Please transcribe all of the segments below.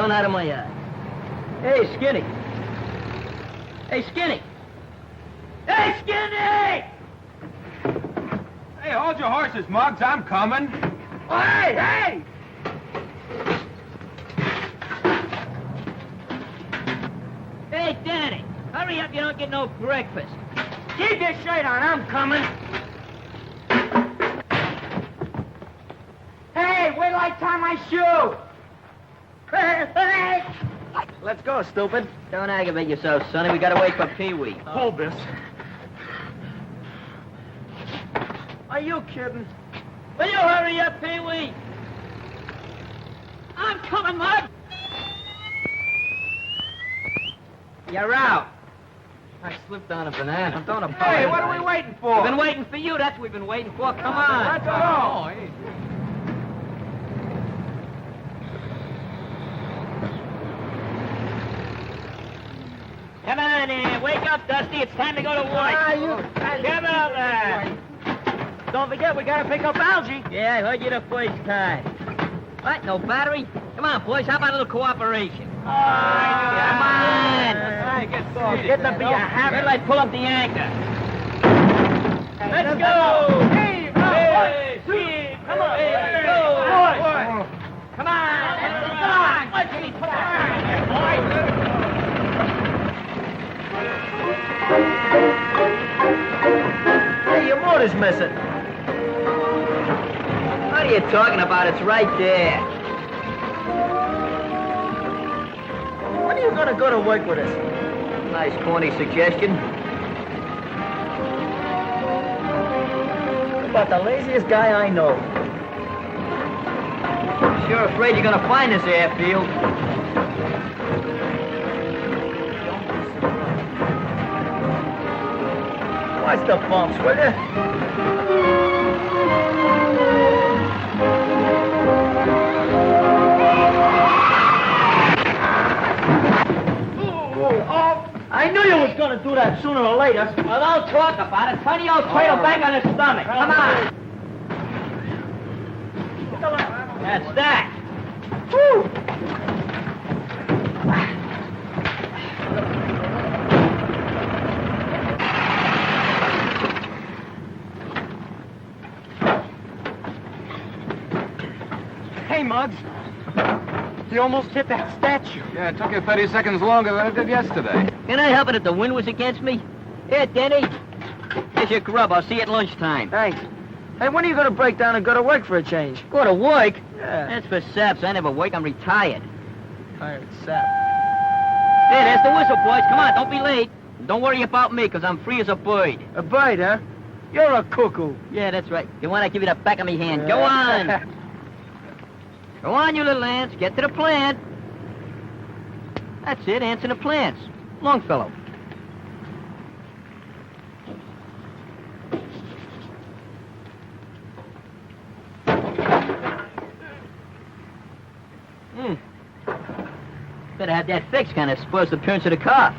sun out of my eyes. Hey, Skinny. Hey, Skinny. Hey, Skinny! Hey, hold your horses, Muggs. I'm coming. Hey, hey! Hey, Danny, hurry up, you don't get no breakfast. Keep your shirt on, I'm coming. Hey, wait till I tie my shoe. Hey! Let's go, stupid. Don't aggravate yourself, Sonny. We gotta wait for Peewee. Hold this. Are you kidding? Will you hurry up, Peewee? I'm coming, Mug. You're out. I slipped on a banana. I'm throwing a bone. Hey, what are we waiting for? We've been waiting for you. That's what we've been waiting for. Come on. Let's go. Come on in. Wake up, Dusty. It's time to go to work. Come on there. Don't forget, we gotta pick up Algy. Yeah, I heard you the first time. What? No battery? Come on, boys. How about a little cooperation? Come on. Get to be a habit. Wait till I pull up the anchor. Let's go. Hey, Steve. Come on. Let's go. Boys. Come on. Come on. Let's get put Hey, your motor's missing. What are you talking about? It's right there. When are you gonna go to work with us? Nice corny suggestion. You're about the laziest guy I know. Sure afraid you're gonna find this airfield. Watch the bumps, will you? I knew you was gonna do that sooner or later. Well, don't talk about it. Turn the old cradle back on his stomach. Come on. That's that. Woo! Hey, Muggs. You almost hit that statue. Yeah, it took you 30 seconds longer than it did yesterday. Can I help it if the wind was against me? Here, Denny. Here's your grub. I'll see you at lunchtime. Thanks. Hey, when are you gonna break down and go to work for a change? Go to work? Yeah. That's for saps. I never work. I'm retired. Tired sap. There, there's the whistle, boys. Come on, don't be late. Don't worry about me, because I'm free as a bird. A bird, huh? You're a cuckoo. Yeah, that's right. You want to give you the back of me hand. Go on. Go on, you little ants. Get to the plant. That's it. Ants in the plants. Longfellow. Better have that fixed, kind of spoils the appearance of the car.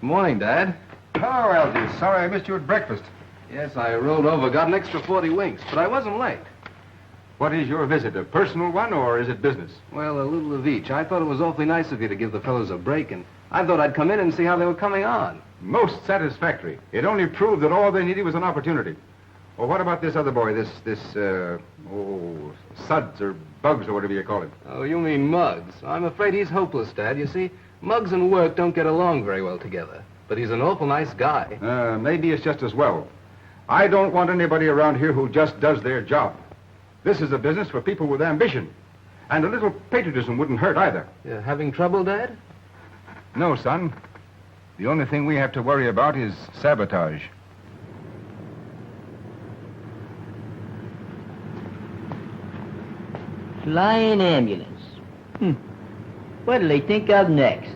Morning, Dad. Hello, Algy. Sorry I missed you at breakfast. Yes, I rolled over, got an extra 40 winks, but I wasn't late. What is your visit, a personal one, or is it business? Well, a little of each. I thought it was awfully nice of you to give the fellows a break, and I thought I'd come in and see how they were coming on. Most satisfactory. It only proved that all they needed was an opportunity. Well, what about this other boy, Suds or Bugs or whatever you call him? Oh, you mean Muggs. I'm afraid he's hopeless, Dad. You see, Muggs and work don't get along very well together. But he's an awful nice guy. Maybe it's just as well. I don't want anybody around here who just does their job. This is a business for people with ambition. And a little patriotism wouldn't hurt either. You're having trouble, Dad? No, son. The only thing we have to worry about is sabotage. Flying ambulance. What'll they think of next?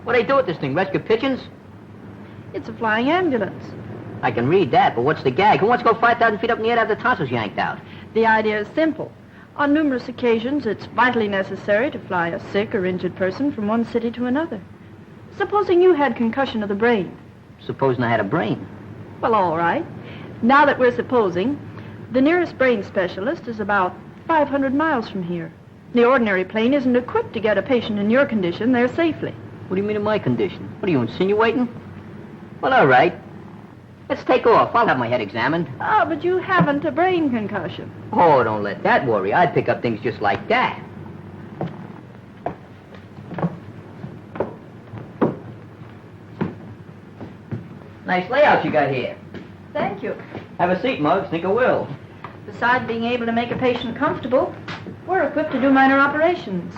What do they do with this thing? Rescue pigeons? It's a flying ambulance. I can read that, but what's the gag? Who wants to go 5,000 feet up in the air to have the tonsils yanked out? The idea is simple. On numerous occasions, it's vitally necessary to fly a sick or injured person from one city to another. Supposing you had concussion of the brain. Supposing I had a brain. Well, all right. Now that we're supposing, the nearest brain specialist is about 500 miles from here. The ordinary plane isn't equipped to get a patient in your condition there safely. What do you mean in my condition? What are you insinuating? Well, all right. Let's take off. I'll have my head examined. Ah, but you haven't a brain concussion. Oh, don't let that worry. I'd pick up things just like that. Nice layout you got here. Thank you. Have a seat, Muggs. Think I will. Besides being able to make a patient comfortable, we're equipped to do minor operations.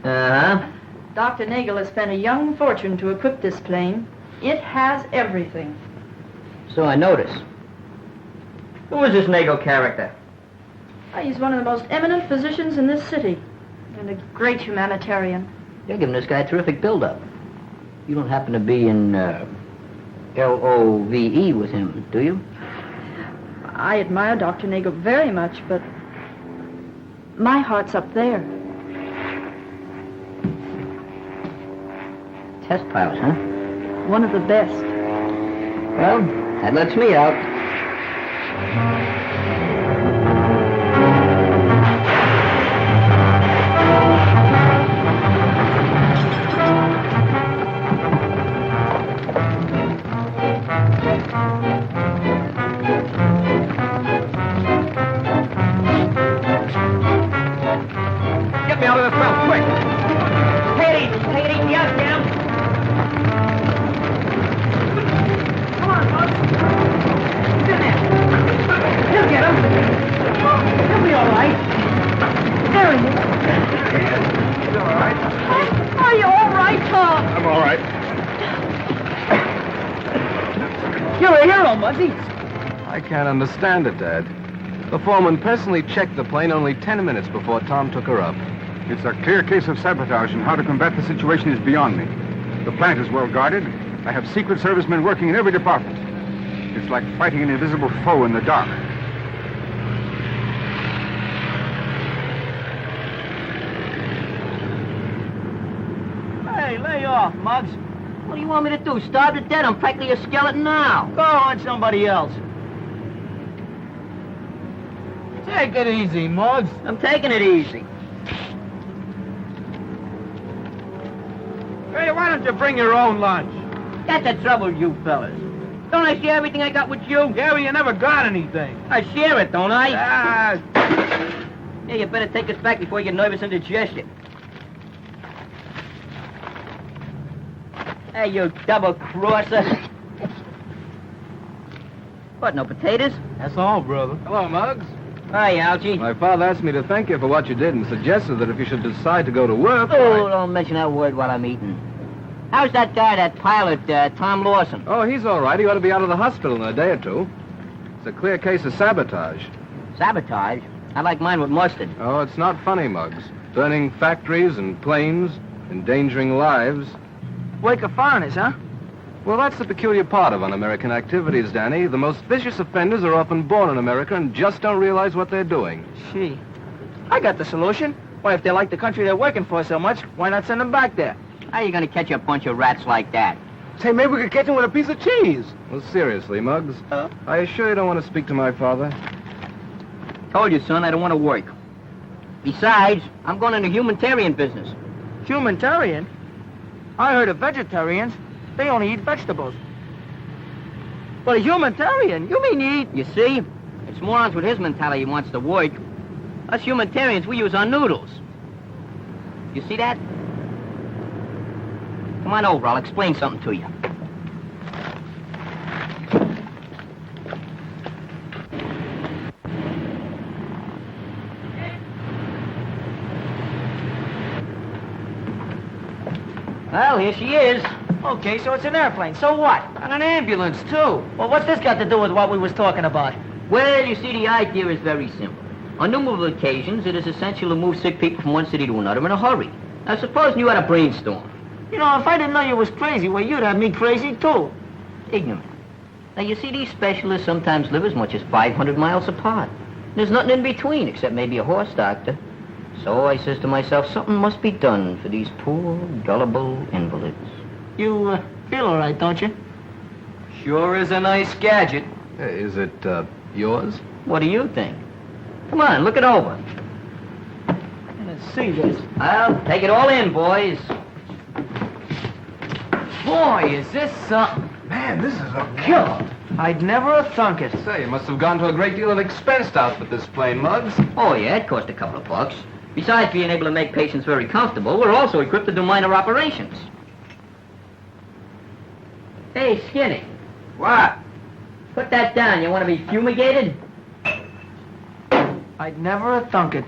Uh-huh. Dr. Nagel has spent a young fortune to equip this plane. It has everything. So I notice. Who is this Nagel character? He's one of the most eminent physicians in this city, and a great humanitarian. You're giving this guy a terrific build-up. You don't happen to be in, LOVE with him, do you? I admire Dr. Nagel very much, but my heart's up there. Test pilots, huh? One of the best. Well, that lets me out. Get me out of this mouth, quick! Take it easy, yes, Jim. Come on, Bud. He's in there. He'll get him. He'll be all right. There he is. He's all right. Are you all right, Tom? I'm all right. You're a hero, Muzzy. I can't understand it, Dad. The foreman personally checked the plane only 10 minutes before Tom took her up. It's a clear case of sabotage, and how to combat the situation is beyond me. The plant is well guarded. I have Secret Service men working in every department. It's like fighting an invisible foe in the dark. Hey, lay off, Muggs. What do you want me to do? Starve to death? I'm practically a skeleton now. Go on somebody else. Take it easy, Muggs. I'm taking it easy. Hey, why don't you bring your own lunch? That's the trouble, you fellas. Don't I share everything I got with you? Yeah, but you never got anything. I share it, don't I? Ah, Yeah, you better take this back before you get nervous indigestion. Hey, you double-crosser. What, no potatoes? that's all, brother. Hello, Muggs. Hi, Algy. My father asked me to thank you for what you did and suggested that if you should decide to go to work... Oh, don't mention that word while I'm eating. How's that guy, that pilot, Tom Lawson? Oh, he's all right. He ought to be out of the hospital in a day or two. It's a clear case of sabotage. Sabotage? I like mine with mustard. Oh, it's not funny, Muggs. Burning factories and planes, endangering lives. Wake of foreigners, huh? Well, that's the peculiar part of un-American activities, Danny. The most vicious offenders are often born in America and just don't realize what they're doing. Gee, I got the solution. Why, if they like the country they're working for so much, why not send them back there? How are you going to catch a bunch of rats like that? Say, maybe we could catch them with a piece of cheese. Well, seriously, Muggs, I assure you don't want to speak to my father. Told you, son, I don't want to work. Besides, I'm going into humanitarian business. Humanitarian? I heard of vegetarians. They only eat vegetables. But a humanitarian? You mean you eat... You see? It's morons with his mentality he wants to work. Us humanitarians, we use our noodles. You see that? Come on over, I'll explain something to you. Well, here she is. Okay, so it's an airplane. So what? And an ambulance, too. Well, what's this got to do with what we was talking about? Well, you see, the idea is very simple. On numerous occasions, it is essential to move sick people from one city to another in a hurry. Now, supposing you had a brainstorm. You know, if I didn't know you was crazy, well, you'd have me crazy, too. Ignorant. Now, you see, these specialists sometimes live as much as 500 miles apart. There's nothing in between, except maybe a horse doctor. So I says to myself, something must be done for these poor, gullible invalids. You feel all right, don't you? Sure is a nice gadget. Is it, yours? What do you think? Come on, look it over. Let's see this. Well, take it all in, boys. Boy, is this something. Man, this is a killer. I'd never have thunk it. Say, you must have gone to a great deal of expense to outfit this plane, Muggs. Oh, yeah, it cost a couple of bucks. Besides being able to make patients very comfortable, we're also equipped to do minor operations. Hey, Skinny. What? Put that down. You want to be fumigated? I'd never have thunk it.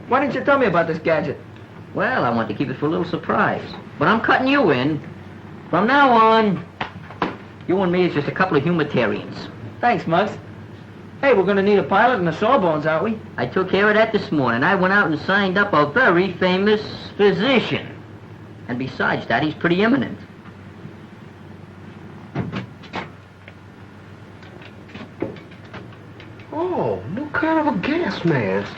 Why didn't you tell me about this gadget? Well, I want to keep it for a little surprise. But I'm cutting you in. From now on, you and me is just a couple of humanitarians. Thanks, Muggs. Hey, we're gonna need a pilot and a sawbones, aren't we? I took care of that this morning. I went out and signed up a very famous physician. And besides that, he's pretty eminent. Oh, new kind of a gas mask.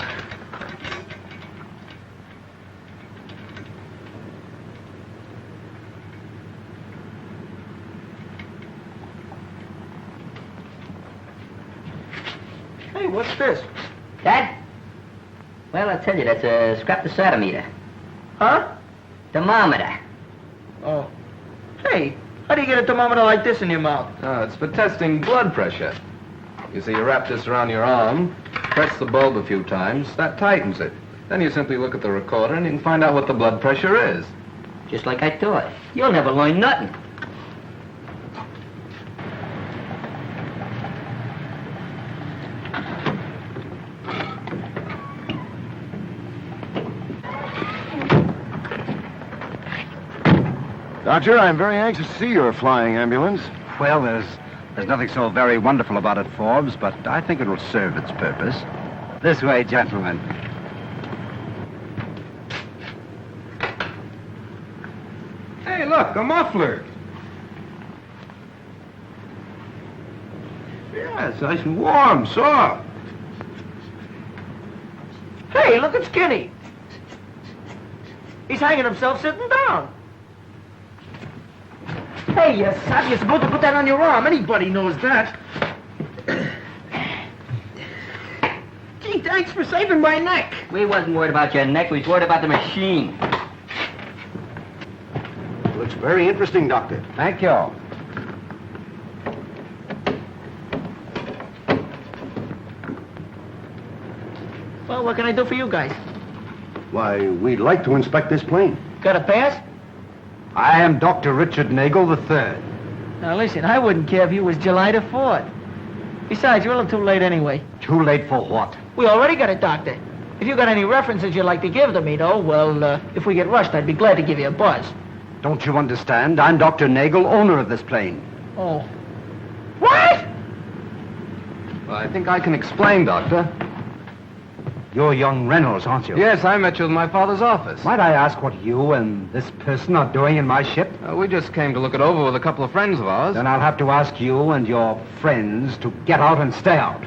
Hey, what's this? That? Well, I'll tell you, that's a scraptometer. Huh? Thermometer. Oh. Hey, how do you get a thermometer like this in your mouth? It's for testing blood pressure. You see, you wrap this around your arm, press the bulb a few times, that tightens it. Then you simply look at the recorder and you can find out what the blood pressure is. Just like I thought. You'll never learn nothing. Doctor, I'm very anxious to see your flying ambulance. Well, there's nothing so very wonderful about it, Forbes, but I think it will serve its purpose. This way, gentlemen. Hey, look, a muffler. Yeah, it's nice and warm, soft. Hey, look at Skinny. He's hanging himself sitting down. Hey, you sap, you're supposed to put that on your arm. Anybody knows that. Gee, thanks for saving my neck. We wasn't worried about your neck, we was worried about the machine. Looks very interesting, Doctor. Thank you. Well, what can I do for you guys? Why, we'd like to inspect this plane. Got a pass? I am Dr. Richard Nagel III. Now, listen, I wouldn't care if you was July the 4th. Besides, you're a little too late anyway. Too late for what? We already got a doctor. If you got any references you'd like to give to me, though, well, if we get rushed, I'd be glad to give you a buzz. Don't you understand? I'm Dr. Nagel, owner of this plane. Oh. What? Well, I think I can explain, Doctor. You're young Reynolds, aren't you? Yes, I met you in my father's office. Might I ask what you and this person are doing in my ship? We just came to look it over with a couple of friends of ours. Then I'll have to ask you and your friends to get out and stay out.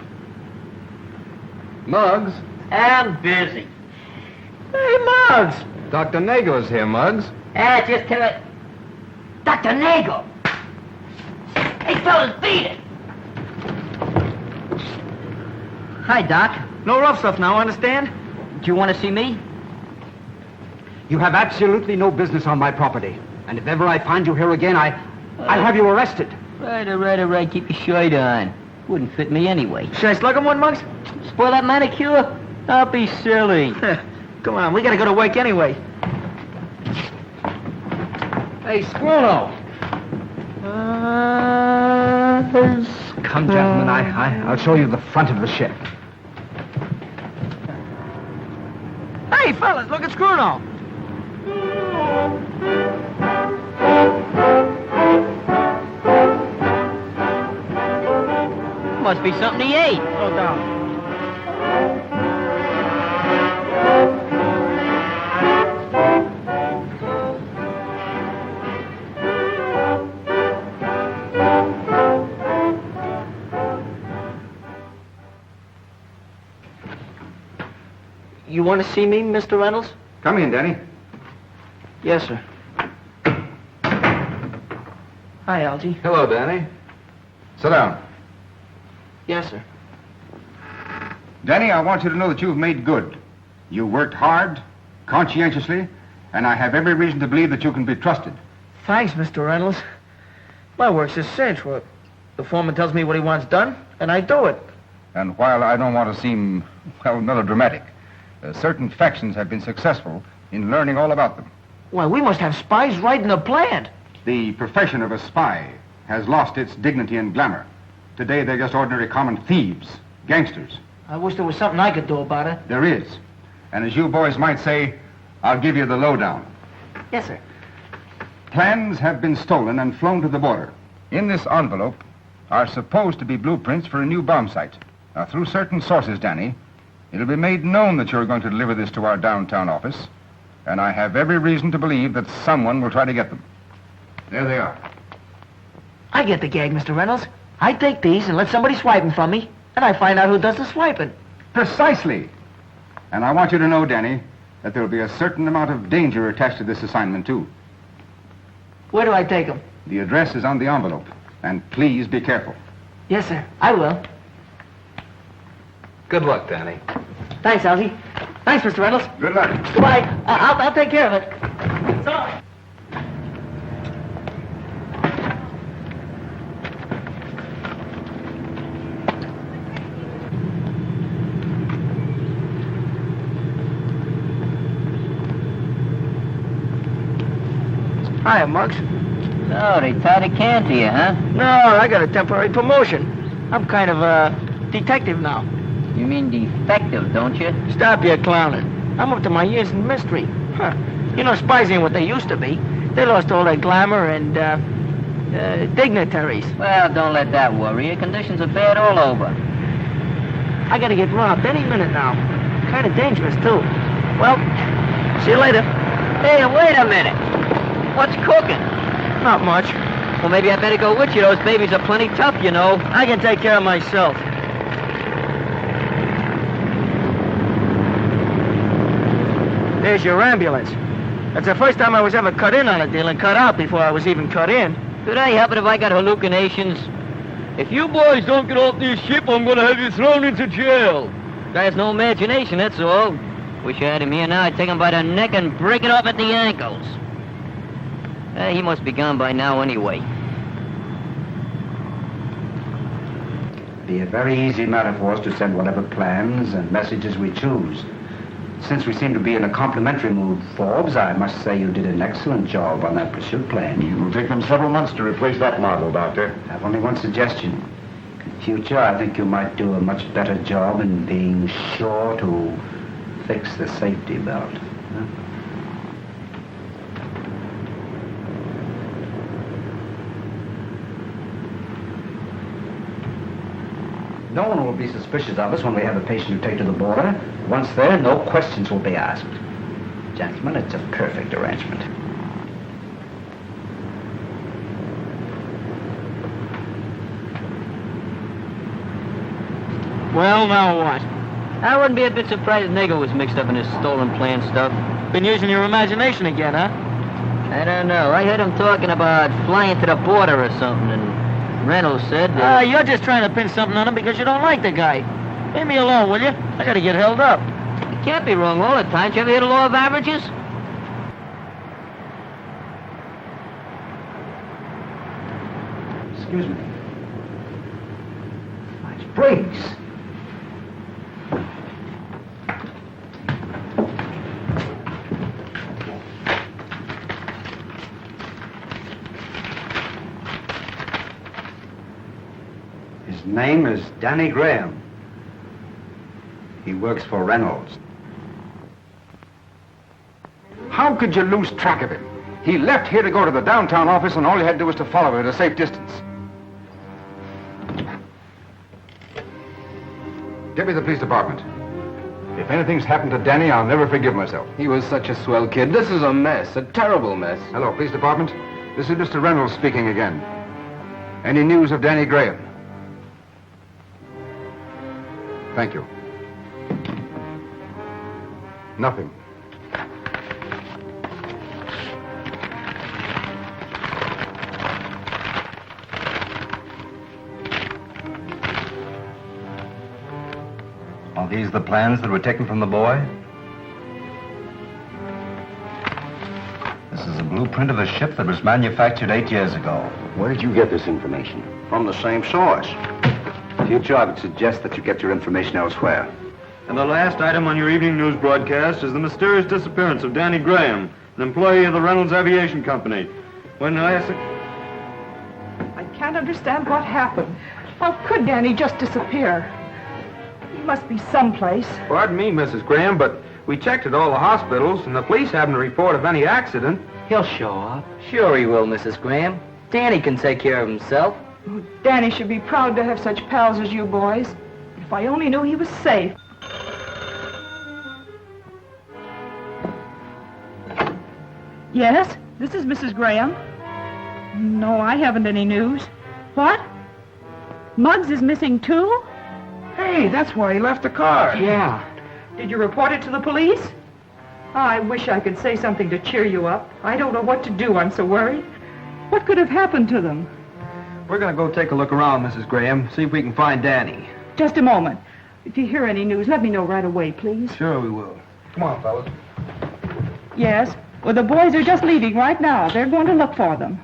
Muggs, I'm busy. Hey, Muggs. Dr. Nagel is here, Muggs. Just tell it. Dr. Nagel! Hey, fellas, beat it! Hi, Doc. No rough stuff now, understand? Do you want to see me? You have absolutely no business on my property. And if ever I find you here again, I'll have you arrested. Right, all right. Keep your shirt on. Wouldn't fit me anyway. Should I slug him one, Muggs? Spoil that manicure? Don't be silly. Come on, we gotta go to work anyway. Hey, Scruno. Come, gentlemen, I'll show you the front of the ship. Hey, fellas, look at Scruno. Must be something he ate. No doubt. You want to see me, Mr. Reynolds? Come in, Danny. Yes, sir. Hi, Algy. Hello, Danny. Sit down. Yes, sir. Danny, I want you to know that you've made good. You worked hard, conscientiously, and I have every reason to believe that you can be trusted. Thanks, Mr. Reynolds. My work's a cinch. Well, the foreman tells me what he wants done, and I do it. And while I don't want to seem, well, melodramatic, certain factions have been successful in learning all about them. Well, we must have spies right in the plant. The profession of a spy has lost its dignity and glamour. Today, they're just ordinary common thieves, gangsters. I wish there was something I could do about it. There is. And as you boys might say, I'll give you the lowdown. Yes, sir. Plans have been stolen and flown to the border. In this envelope are supposed to be blueprints for a new bomb site. Now, through certain sources, Danny, it'll be made known that you're going to deliver this to our downtown office, and I have every reason to believe that someone will try to get them. There they are. I get the gag, Mr. Reynolds. I take these and let somebody swipe them from me, and I find out who does the swiping. Precisely. And I want you to know, Danny, that there'll be a certain amount of danger attached to this assignment, too. Where do I take them? The address is on the envelope, and please be careful. Yes, sir. I will. Good luck, Danny. Thanks, Algy. Thanks, Mr. Reynolds. Good luck. Goodbye. I'll take care of it. So long. Hiya, Muggs. Oh, they tied a can to you, huh? No, I got a temporary promotion. I'm kind of a detective now. You mean defective, don't you? Stop your clowning. I'm up to my ears in mystery. Huh. You know, spies ain't what they used to be. They lost all their glamour and, dignitaries. Well, don't let that worry you. Conditions are bad all over. I gotta get robbed any minute now. Kind of dangerous, too. Well, see you later. Hey, wait a minute. What's cooking? Not much. Well, maybe I better go with you. Those babies are plenty tough, you know. I can take care of myself. There's your ambulance. That's the first time I was ever cut in on a deal and cut out before I was even cut in. Could I help it if I got hallucinations? If you boys don't get off this ship, I'm gonna have you thrown into jail. Guy has no imagination, that's all. Wish I had him here now. I'd take him by the neck and break it off at the ankles. He must be gone by now anyway. Be a very easy matter for us to send whatever plans and messages we choose. Since we seem to be in a complimentary mood, Forbes, I must say you did an excellent job on that pursuit plan. It will take them several months to replace that model, Doctor. I have only one suggestion. In future, I think you might do a much better job in being sure to fix the safety belt. Huh? No one will be suspicious of us when we have a patient to take to the border. Once there, no questions will be asked. Gentlemen, it's a perfect arrangement. Well, now what? I wouldn't be a bit surprised if Nagel was mixed up in this stolen plan stuff. Been using your imagination again, huh? I don't know. I heard him talking about flying to the border or something, and Reynolds said that... You're just trying to pin something on him because you don't like the guy. Leave me alone, will you? I gotta get held up. You can't be wrong all the time. Did you ever hear the law of averages? Excuse me. Nice brakes. His name is Danny Graham. He works for Reynolds. How could you lose track of him? He left here to go to the downtown office, and all you had to do was to follow him at a safe distance. Get me the police department. If anything's happened to Danny, I'll never forgive myself. He was such a swell kid. This is a mess, a terrible mess. Hello, police department. This is Mr. Reynolds speaking again. Any news of Danny Graham? Thank you. Nothing. Are these the plans that were taken from the boy? This is a blueprint of a ship that was manufactured 8 years ago. Where did you get this information? From the same source. Future, I would suggest that you get your information elsewhere. And the last item on your evening news broadcast is the mysterious disappearance of Danny Graham, an employee of the Reynolds Aviation Company. When last... I can't understand what happened. How could Danny just disappear? He must be someplace. Pardon me, Mrs. Graham, but we checked at all the hospitals, and the police haven't a report of any accident. He'll show up. Sure he will, Mrs. Graham. Danny can take care of himself. Oh, Danny should be proud to have such pals as you boys. If I only knew he was safe. Yes, this is Mrs. Graham. No, I haven't any news. What? Muggs is missing too? Hey, that's why he left the car. Yeah. Did you report it to the police? I wish I could say something to cheer you up. I don't know what to do. I'm so worried. What could have happened to them? We're going to go take a look around, Mrs. Graham, see if we can find Danny. Just a moment. If you hear any news, let me know right away, please. Sure we will. Come on, fellas. Yes. Well, the boys are just leaving right now. They're going to look for them.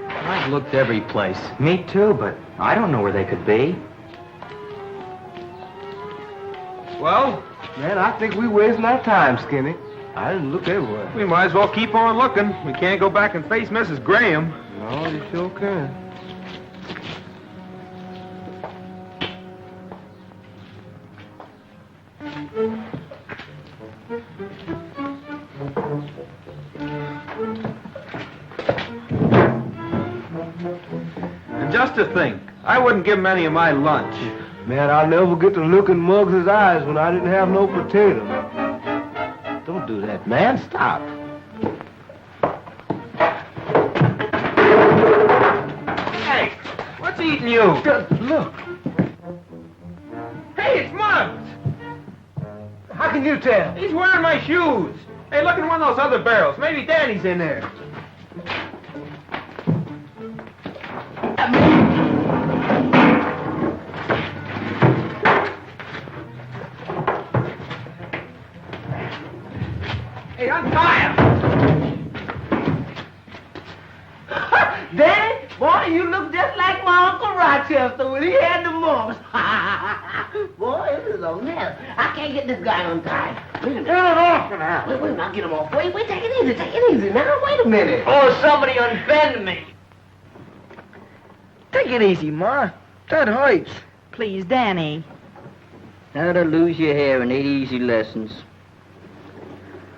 I've looked every place. Me too, but I don't know where they could be. Well, Man, I think we're wasting our time, Skinny. I didn't look everywhere. we might as well keep on looking. We can't go back and face Mrs. Graham. No, you sure can. And just to think, I wouldn't give him any of my lunch. Man, I'll never get to look in Muggs' eyes when I didn't have no potato. Don't do that, man. Stop. Hey, what's eating you? Just look. Hey, it's Muggs! How can you tell? He's wearing my shoes. Hey, look in one of those other barrels. Maybe Danny's in there. Hey, untie him! Danny, boy, you look just like my Uncle Rochester when he had the mumps. Boy, this is a mess. I can't get this guy untied. Turn it off now. Wait, now get him off. Wait, take it easy now. Wait a minute. Oh, somebody unbend me. Take it easy, Ma. That hurts. Please, Danny. How to lose your hair in 8 easy lessons.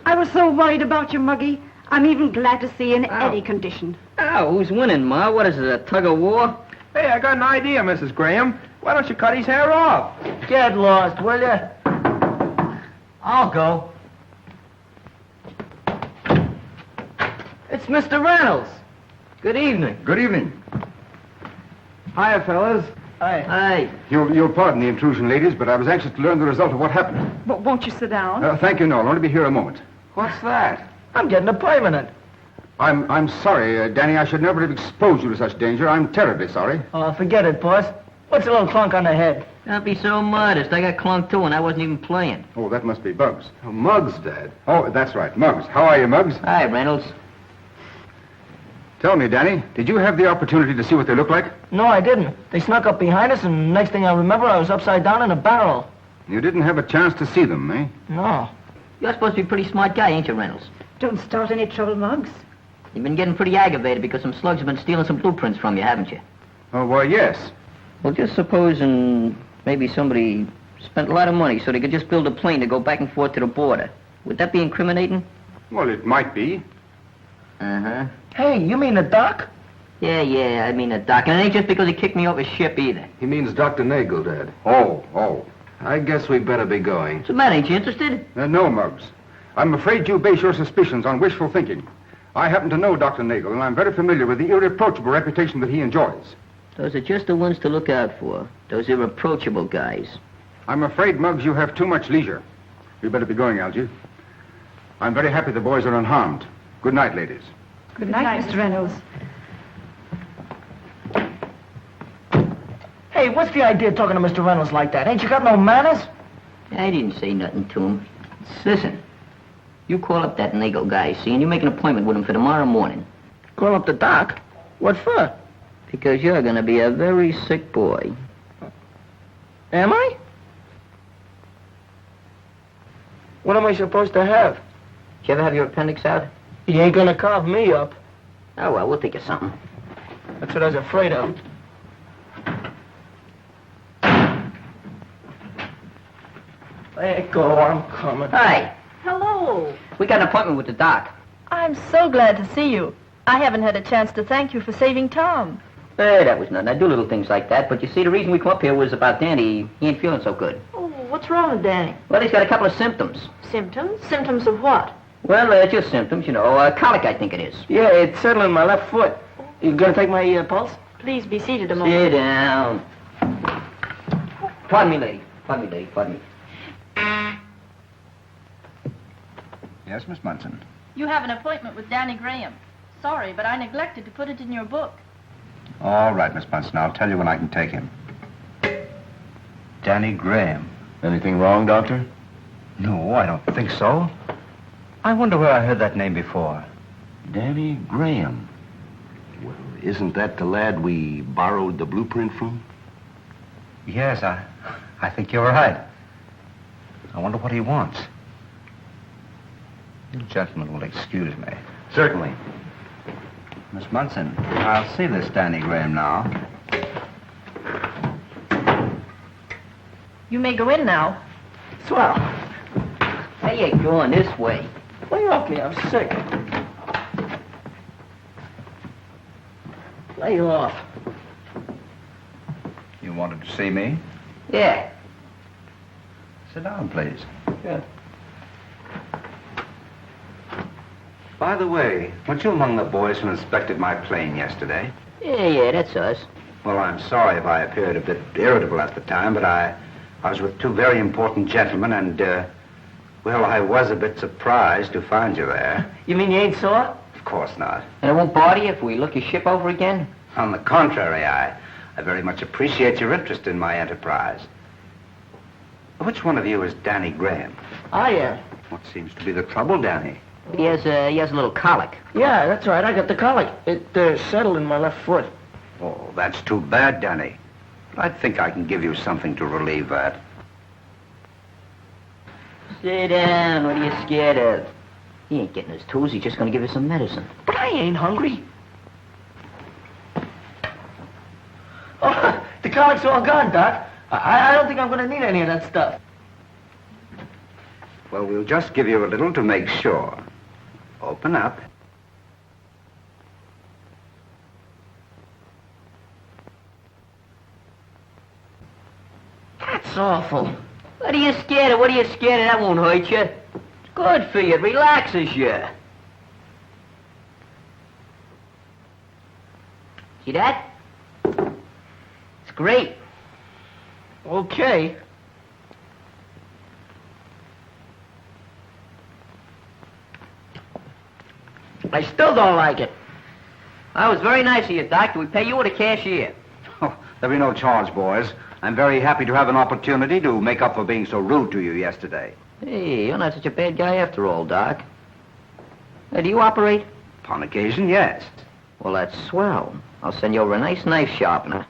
I was so worried about you, Muggy. I'm even glad to see you in any condition. Oh, who's winning, Ma? What is it, a tug of war? Hey, I got an idea, Mrs. Graham. Why don't you cut his hair off? Get lost, will you? I'll go. It's Mr. Reynolds. Good evening. Good evening. Hiya, fellas. Hey. You'll pardon the intrusion, ladies, but I was anxious to learn the result of what happened. But won't you sit down? Thank you, no. I'll only be here a moment. What's that? I'm getting a permanent. I'm sorry, Danny. I should never have exposed you to such danger. I'm terribly sorry. Oh, forget it, boss. What's a little clunk on the head? Don't be so modest. I got clunked too, and I wasn't even playing. Oh, that must be Bugs. Oh, Muggs, Dad. Oh, that's right. Muggs. How are you, Muggs? Hi, Reynolds. Tell me, Danny, did you have the opportunity to see what they look like? No, I didn't. They snuck up behind us, and next thing I remember, I was upside down in a barrel. You didn't have a chance to see them, eh? No. You're supposed to be a pretty smart guy, ain't you, Reynolds? Don't start any trouble, Muggs. You've been getting pretty aggravated because some slugs have been stealing some blueprints from you, haven't you? Oh, why, yes. Well, just supposing maybe somebody spent a lot of money so they could just build a plane to go back and forth to the border. Would that be incriminating? Well, it might be. Uh-huh. Hey, you mean the doc? Yeah, I mean the doc. And it ain't just because he kicked me off his ship either. He means Dr. Nagel, Dad. Oh. I guess we'd better be going. What's the matter? Ain't you interested? No, Muggs. I'm afraid you base your suspicions on wishful thinking. I happen to know Dr. Nagel, and I'm very familiar with the irreproachable reputation that he enjoys. Those are just the ones to look out for. Those irreproachable guys. I'm afraid, Muggs, you have too much leisure. You'd better be going, Algy. I'm very happy the boys are unharmed. Good night, ladies. Good night, Mr. Reynolds. Hey, what's the idea of talking to Mr. Reynolds like that? Ain't you got no manners? I didn't say nothing to him. Listen, you call up that Nagel guy, see, and you make an appointment with him for tomorrow morning. Call up the doc? What for? Because you're going to be a very sick boy. Am I? What am I supposed to have? Did you ever have your appendix out? He ain't gonna carve me up. Oh, well, we'll think of something. That's what I was afraid of. Let go, I'm coming. Hi. Hello. We got an appointment with the doc. I'm so glad to see you. I haven't had a chance to thank you for saving Tom. Hey, that was nothing. I do little things like that. But you see, the reason we come up here was about Danny. He ain't feeling so good. Oh, what's wrong with Danny? Well, he's got a couple of symptoms. Symptoms? Symptoms of what? Well, just symptoms, you know. Colic, I think it is. Yeah, it's settling my left foot. You gonna take my pulse? Please be seated a moment. Sit down. Pardon me, lady. Pardon me, lady. Pardon me. Yes, Miss Munson. You have an appointment with Danny Graham. Sorry, but I neglected to put it in your book. All right, Miss Munson. I'll tell you when I can take him. Danny Graham. Anything wrong, Doctor? No, I don't think so. I wonder where I heard that name before. Danny Graham. Well, isn't that the lad we borrowed the blueprint from? Yes, I think you're right. I wonder what he wants. You gentlemen will excuse me. Certainly. Miss Munson, I'll see this Danny Graham now. You may go in now. Swell. How you going this way? Lay off me, I'm sick. Lay off. You wanted to see me? Yeah. Sit down, please. Yeah. By the way, weren't you among the boys who inspected my plane yesterday? Yeah, that's us. Well, I'm sorry if I appeared a bit irritable at the time, but I was with two very important gentlemen, and, well, I was a bit surprised to find you there. You mean you ain't sore? Of course not. And it won't bother you if we look your ship over again? On the contrary, I very much appreciate your interest in my enterprise. Which one of you is Danny Graham? I am. What seems to be the trouble, Danny? He has a little colic. Yeah, that's right. I got the colic. It settled in my left foot. Oh, that's too bad, Danny. But I think I can give you something to relieve that. Sit down. What are you scared of? He ain't getting his tools. He's just going to give you some medicine. But I ain't hungry. Oh, the colic's all gone, Doc. I don't think I'm going to need any of that stuff. Well, we'll just give you a little to make sure. Open up. That's awful. What are you scared of? What are you scared of? That won't hurt you. It's good for you. It relaxes you. See that? It's great. Okay. I still don't like it. That was very nice of you, Doc. Do we pay you or the cashier? Oh, there'll be no charge, boys. I'm very happy to have an opportunity to make up for being so rude to you yesterday. Hey, you're not such a bad guy after all, Doc. Hey, do you operate? Upon occasion, yes. Well, that's swell. I'll send you over a nice knife sharpener.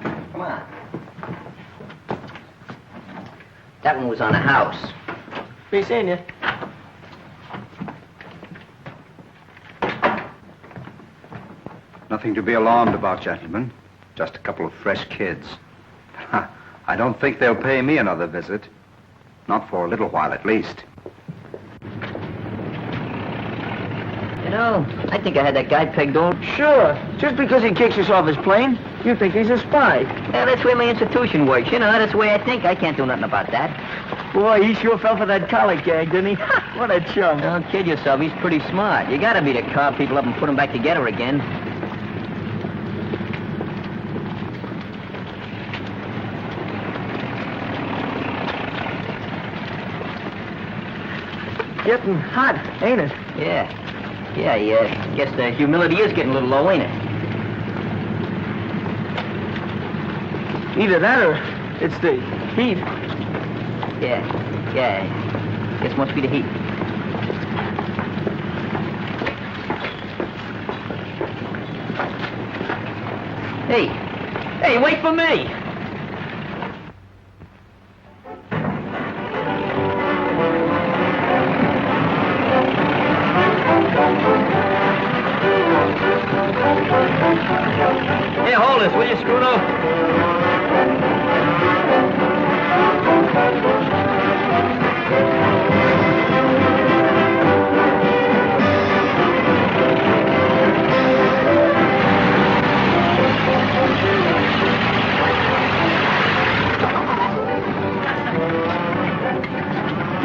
Come on. That one was on a house. Be seeing you. Nothing to be alarmed about, gentlemen. Just a couple of fresh kids. I don't think they'll pay me another visit. Not for a little while, at least. You know, I think I had that guy pegged on. Sure. Just because he kicks us off his plane, you think he's a spy. Yeah, that's the way my institution works. You know, that's the way I think. I can't do nothing about that. Boy, he sure fell for that colic gag, didn't he? What a chum. Don't kid yourself. He's pretty smart. You gotta be to carve people up and put them back together again. getting hot, ain't it? Yeah. Yeah. Guess the humidity is getting a little low, ain't it? Either that or it's the heat. Yeah. Guess must be the heat. Hey, wait for me! Here, hold this, will you, Scruno?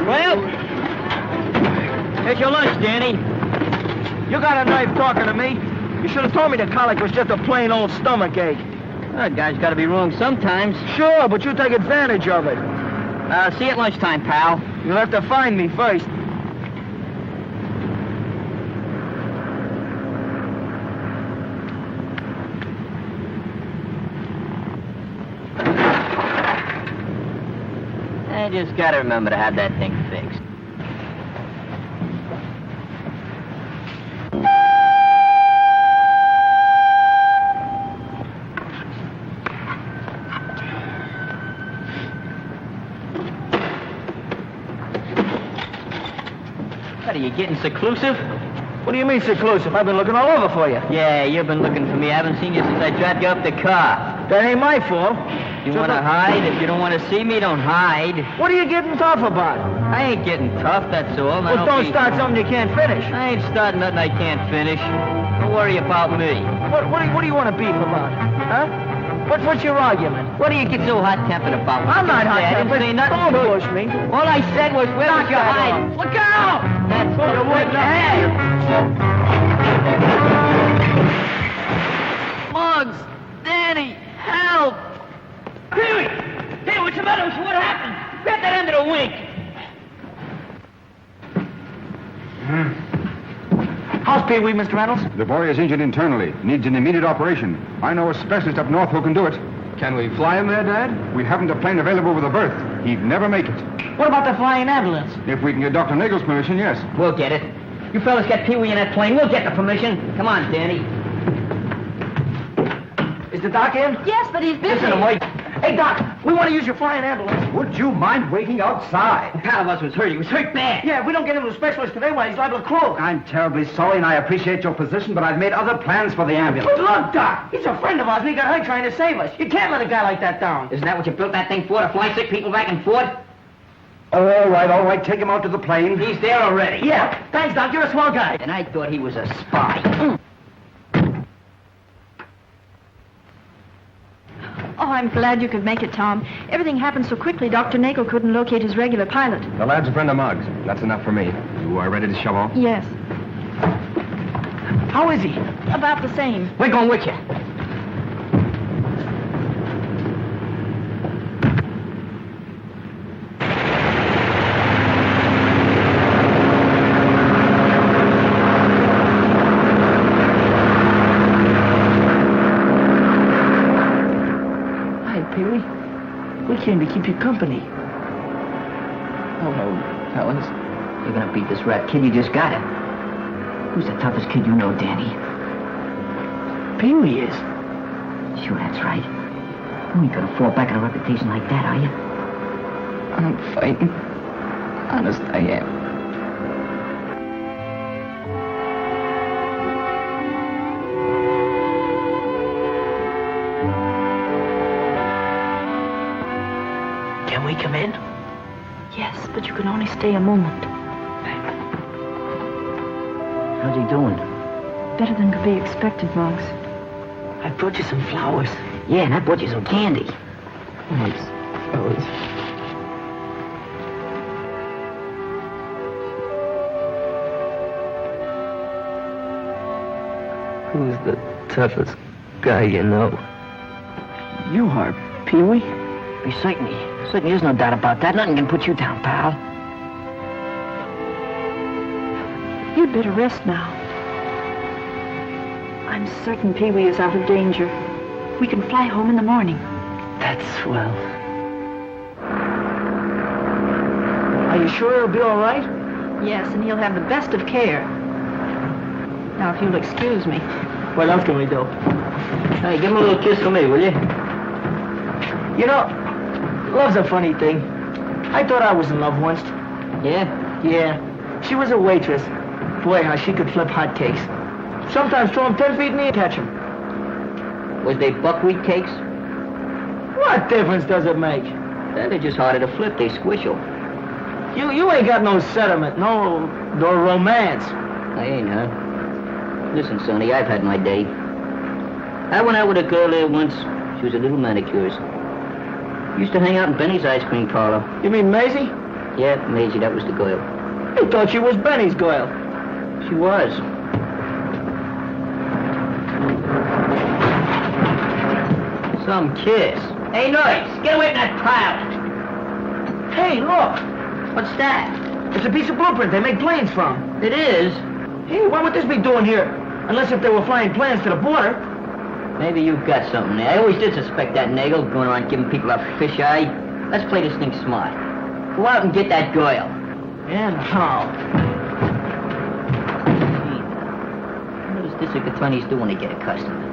Well, here's your lunch, Danny. You got a knife talking to me? You should have told me the colic was just a plain old stomach ache. That guy's got to be wrong sometimes. Sure, but you take advantage of it. See you at lunchtime, pal. You'll have to find me first. I just got to remember to have that thing fixed. What, are you getting seclusive? What do you mean seclusive? I've been looking all over for you. Yeah, you've been looking for me. I haven't seen you since I dropped you off the car. That ain't my fault. You want to hide? If you don't want to see me, don't hide. What are you getting tough about? I ain't getting tough, that's all. Now, Well, don't start something you can't finish. I ain't starting nothing I can't finish. Don't worry about me. What do you want to beef about? Huh? What's your argument? What do you get so hot-tempered about? I'm not hot-tempered. I didn't say nothing. Don't push me. All I said was, where was your hide? Look out! That's what you wouldn't have. Muggs! Danny! Help! Peewee! Hey, what's the matter? What happened? Grab that end of the wing. How's Peewee, Mr. Reynolds? The boy is injured internally. Needs an immediate operation. I know a specialist up north who can do it. Can we fly him there, Dad? We haven't a plane available with a berth. He'd never make it. What about the flying ambulance? If we can get Dr. Nagel's permission, yes. We'll get it. You fellas get Peewee in that plane. We'll get the permission. Come on, Danny. Is the doc in? Yes, but he's busy. Listen, wait. Hey, Doc, we want to use your flying ambulance. Would you mind waiting outside? A pal of us was hurt. He was hurt bad. Yeah, if we don't get him to a specialist today, why, he's liable to croak. I'm terribly sorry, and I appreciate your position, but I've made other plans for the ambulance. But look, Doc, he's a friend of ours, and he got hurt trying to save us. You can't let a guy like that down. Isn't that what you built that thing for, to fly sick people back and forth? All right. Take him out to the plane. He's there already. Yeah, thanks, Doc. You're a swell guy. And I thought he was a spy. Oh, I'm glad you could make it, Tom. Everything happened so quickly, Dr. Nagel couldn't locate his regular pilot. The lad's a friend of Muggs. That's enough for me. You are ready to shove off? Yes, How is he? about the same. We're going with you. We came to keep you company. Hello, fellas. You're gonna beat this rat kid. You just got him. Who's the toughest kid you know, Danny? Peewee is. Sure, that's right. You ain't gonna fall back on a reputation like that, are you? I'm fighting. Honest, I am. Can we come in? Yes, but you can only stay a moment. How's he doing? Better than could be expected, Muggs. I brought you some flowers. Yeah, and I bought you some candy. Thanks, fellas. Who's the toughest guy you know? You are, Peewee? Certainly, there's no doubt about that. Nothing can put you down, pal. You'd better rest now. I'm certain Peewee is out of danger. We can fly home in the morning. That's swell. Are you sure it'll be all right? Yes, and he'll have the best of care. Now, if you'll excuse me. What else can we do? Hey, give him a little kiss for me, will you? You know, love's a funny thing. I thought I was in love once. Yeah? Yeah. She was a waitress. Boy, how she could flip hotcakes. Sometimes throw them 10 feet in the air, catch them. Was they buckwheat cakes? What difference does it make? They're just harder to flip. They squishel. You ain't got no sentiment, no romance. I ain't, huh? Listen, Sonny, I've had my day. I went out with a girl there once. She was a little manicurist. Used to hang out in Benny's ice cream parlor. You mean Maisie? Yeah, Maisie, that was the girl. I thought she was Benny's girl. She was. Some kiss. Hey, Noise, get away from that pile. Hey, look. What's that? It's a piece of blueprint they make planes from. It is? Hey, what would this be doing here? Unless if they were flying planes to the border. Maybe you've got something there. I always did suspect that Nagel going around giving people a fisheye. Let's play this thing smart. Go out and get that girl. And how? What does district attorneys do when they get a customer?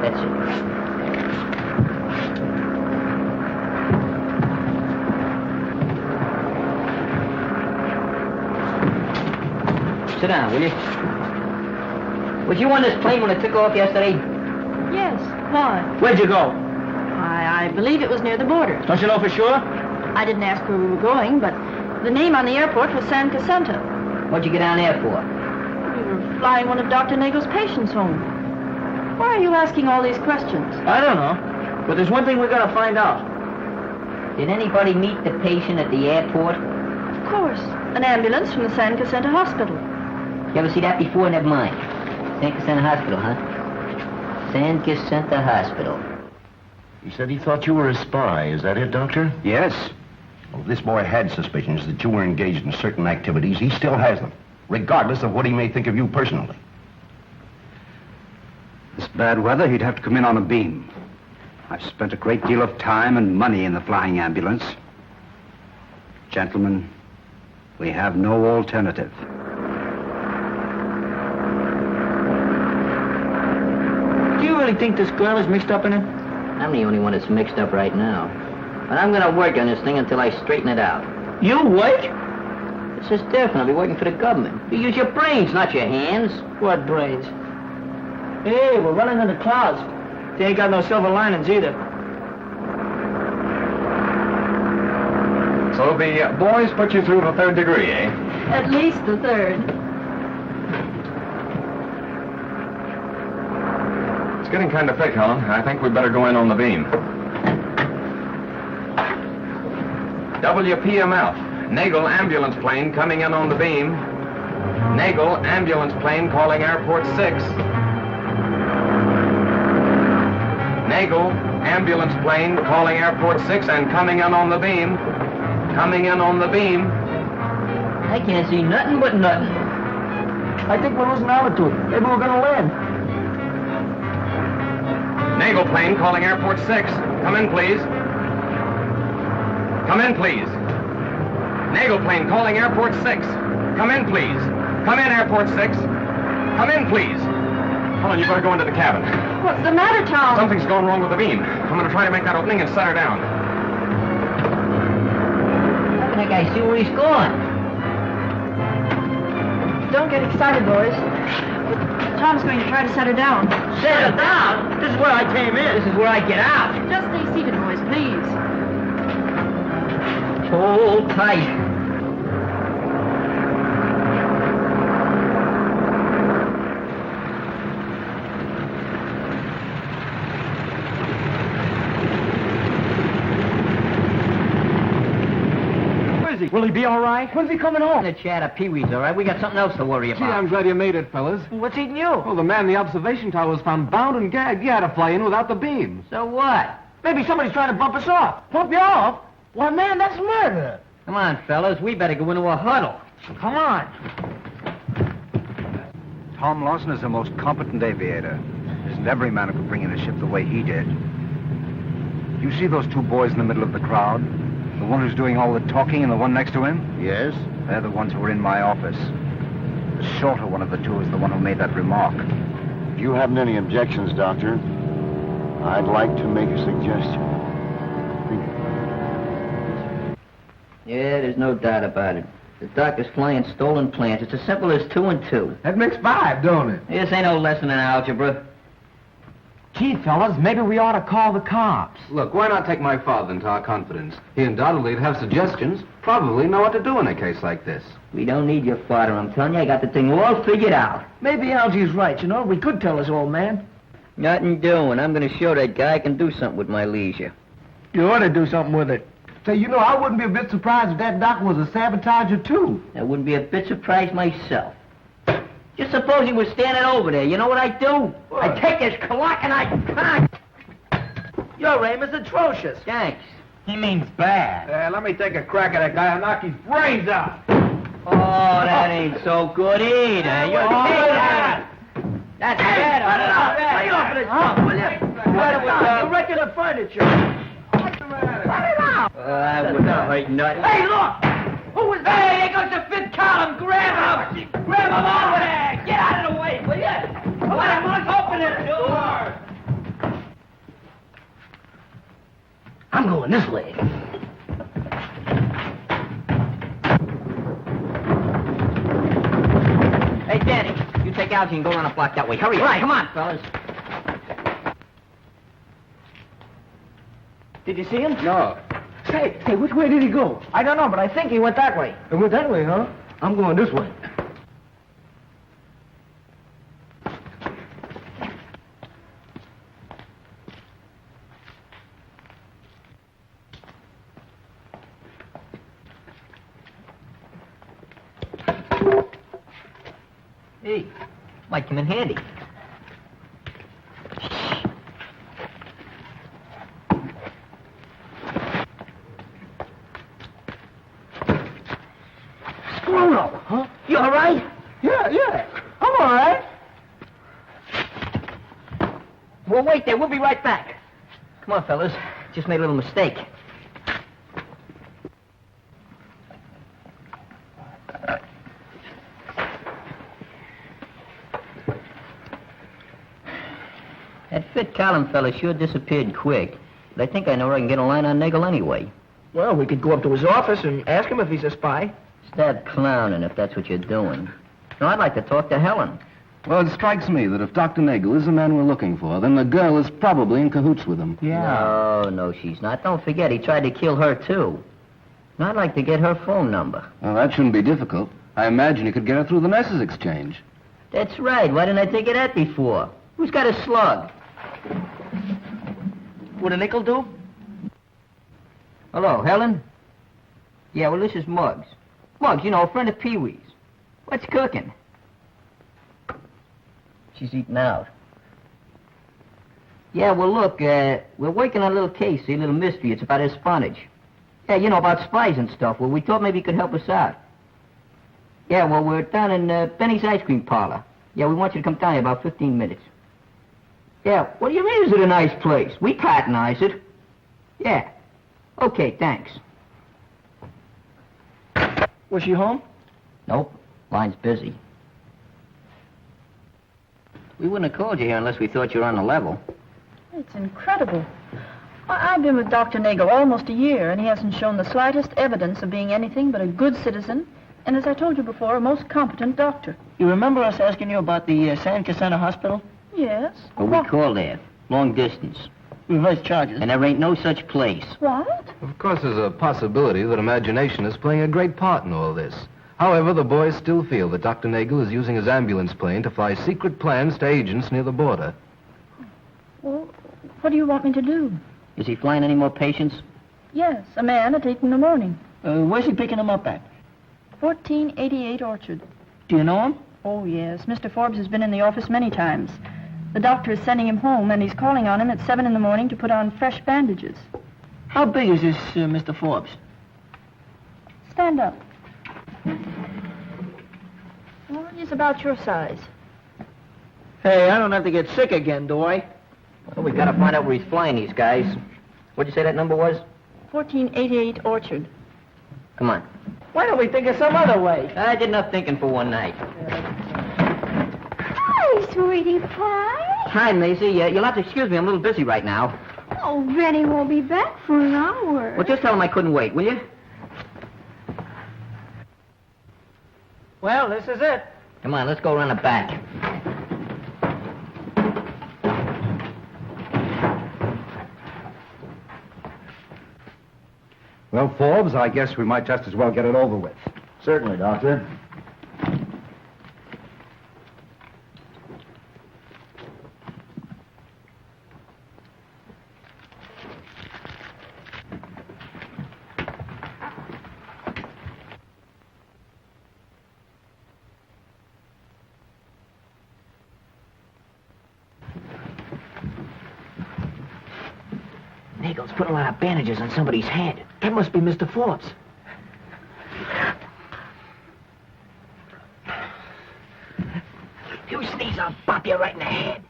That's it. Sit down, will you? Was you on this plane when it took off yesterday? Yes. Why? Where'd you go? I believe it was near the border. Don't you know for sure? I didn't ask where we were going, but the name on the airport was San Jacinto. What'd you get down there for? We were flying one of Dr. Nagel's patients home. Why are you asking all these questions? I don't know. But there's one thing we gotta find out. Did anybody meet the patient at the airport? Of course. An ambulance from the San Jacinto Hospital. You ever see that before? Never mind. San Jacinto Hospital, huh? San Jacinto Hospital. He said he thought you were a spy. Is that it, Doctor? Yes. Well, if this boy had suspicions that you were engaged in certain activities, he still has them, regardless of what he may think of you personally. This bad weather, he'd have to come in on a beam. I've spent a great deal of time and money in the flying ambulance. Gentlemen, we have no alternative. Do you really think this girl is mixed up in it? I'm the only one that's mixed up right now. But I'm gonna work on this thing until I straighten it out. You work? This is different. I'll be working for the government. You use your brains, not your hands. What brains? Hey, we're running in the clouds. They ain't got no silver linings either. So the boys put you through the 3rd degree, eh? At least the 3rd. It's getting kind of thick, Helen. I think we'd better go in on the beam. WPMF. Nagel ambulance plane coming in on the beam. Nagel ambulance plane calling airport 6. Nagel ambulance plane calling airport 6 and coming in on the beam. Coming in on the beam. I can't see nothing but nothing. I think we're losing altitude. Maybe we're gonna land. Nagel plane calling airport 6. Come in, please. Come in, please. Nagel plane calling airport 6. Come in, please. Come in, airport 6. Come in, please. Helen, you better go into the cabin. What's the matter, Tom? Something's going wrong with the beam. I'm going to try to make that opening and set her down. How can that guy see where he's going? Don't get excited, boys. Tom's going to try to set her down. Set her down? This is where I came in. This is where I get out. Just stay seated, boys, please. Hold tight. he? Will he be all right? When's he coming home? The chat of Peewee's, all right? We got something else to worry Gee, about. I'm glad you made it, fellas. What's eating you? Oh, the man in the observation tower was found bound and gagged. You had to fly in without the beams. So what? Maybe somebody's trying to bump us off. Bump you off? Why, man, that's murder. Come on, fellas. We better go into a huddle. Come on. Tom Lawson is the most competent aviator. There isn't every man who could bring in a ship the way he did. You see those two boys in the middle of the crowd? The one who's doing all the talking and the one next to him? Yes? They're the ones who were in my office. The shorter one of the two is the one who made that remark. If you haven't any objections, Doctor, I'd like to make a suggestion. Yeah, there's no doubt about it. The doctor's flying stolen plans. It's as simple as 2 and 2. That makes 5, don't it? This ain't no lesson in algebra. Gee, fellas, maybe we ought to call the cops. Look, why not take my father into our confidence? He undoubtedly would have suggestions, probably know what to do in a case like this. We don't need your father, I'm telling you. I got the thing all figured out. Maybe Algy's right, you know. We could tell his old man. Nothing doing. I'm going to show that guy I can do something with my leisure. You ought to do something with it. Say, you know, I wouldn't be a bit surprised if that doctor was a sabotager, too. I wouldn't be a bit surprised myself. Just suppose he was standing over there. You know what I'd do? What? I'd take his clock and I'd... Your aim is atrocious. Thanks. He means bad. Let me take a crack at that guy and knock his brains out. Oh, that ain't so good either. You're that. That's better. Lay off this stuff, will you? You're wrecking the furniture. That wouldn't hurt nothing. Hey, look! Who is that? Hey, there goes the fifth column. Grab him! Grab him over there! Get out of the way, will you? Let him open the door! I'm going this way. Hey, Danny, you take Algy and go around the block that way. Hurry up. Right. Come on, fellas. Did you see him? No. Hey, which way did he go? I don't know, but I think he went that way. He went that way, huh? I'm going this way. Hey, might come in handy. Scruno, huh? You all right? Yeah. I'm all right. Well, wait there. We'll be right back. Come on, fellas. Just made a little mistake. That fit column fella sure disappeared quick. But I think I know where I can get a line on Nagel anyway. Well, we could go up to his office and ask him if he's a spy. Stop clowning if that's what you're doing. No, I'd like to talk to Helen. Well, it strikes me that if Dr. Nagel is the man we're looking for, then the girl is probably in cahoots with him. No, she's not. Don't forget, he tried to kill her, too. And I'd like to get her phone number. Well, that shouldn't be difficult. I imagine you could get her through the message exchange. That's right. Why didn't I think of that before? Who's got a slug? Would a nickel do? Hello, Helen? Yeah, well, this is Muggs. Muggs, you know, a friend of Peewee's. What's cooking? She's eating out. Yeah, well, look, we're working on a little case, a little mystery. It's about espionage. Yeah, you know, about spies and stuff. Well, we thought maybe you could help us out. Yeah, well, we're down in Benny's Ice Cream Parlor. Yeah, we want you to come down in about 15 minutes. Yeah, what do you mean, is it a nice place? We patronize it. Yeah. Okay, thanks. Was she home? Nope. Line's busy. We wouldn't have called you here unless we thought you were on the level. It's incredible. I've been with Dr. Nagel almost a year, and he hasn't shown the slightest evidence of being anything but a good citizen, and as I told you before, a most competent doctor. You remember us asking you about the San Cassandra Hospital? Yes. Well, we called there. Long distance. Reverse charges. And there ain't no such place. What? Of course, there's a possibility that imagination is playing a great part in all this. However, the boys still feel that Dr. Nagel is using his ambulance plane to fly secret plans to agents near the border. Well, what do you want me to do? Is he flying any more patients? Yes, a man at 8 in the morning. Where's he picking them up at? 1488 Orchard. Do you know him? Oh, yes. Mr. Forbes has been in the office many times. The doctor is sending him home, and he's calling on him at 7 in the morning to put on fresh bandages. How big is this Mr. Forbes? Stand up. Well, he's about your size. Hey, I don't have to get sick again, do I? Well, we gotta find out where he's flying these guys. What'd you say that number was? 1488 Orchard. Come on. Why don't we think of some other way? I did enough thinking for one night. Hi, sweetie pie. Hi, Maisie. You'll have to excuse me. I'm a little busy right now. Oh, Benny won't be back for an hour. Well, just tell him I couldn't wait, will you? Well, this is it. Come on, let's go around the back. Well, Forbes, I guess we might just as well get it over with. Certainly, Doctor. Nagel's putting a lot of bandages on somebody's head. That must be Mr. Forbes. If you sneeze, I'll bop you right in the head.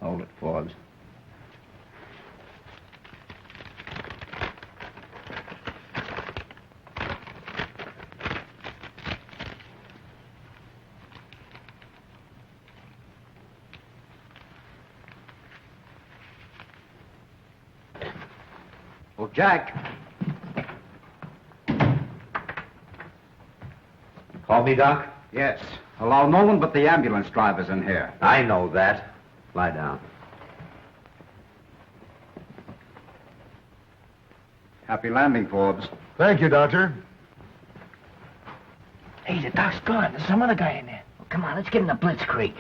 Hold it, Forbes. Oh, Jack. Call me, Doc? Yes. Allow no one but the ambulance drivers in here. I know that. Lie down. Happy landing, Forbes. Thank you, Doctor. Hey, the doc's gone. There's some other guy in there. Well, come on, let's get in the blitzkrieg.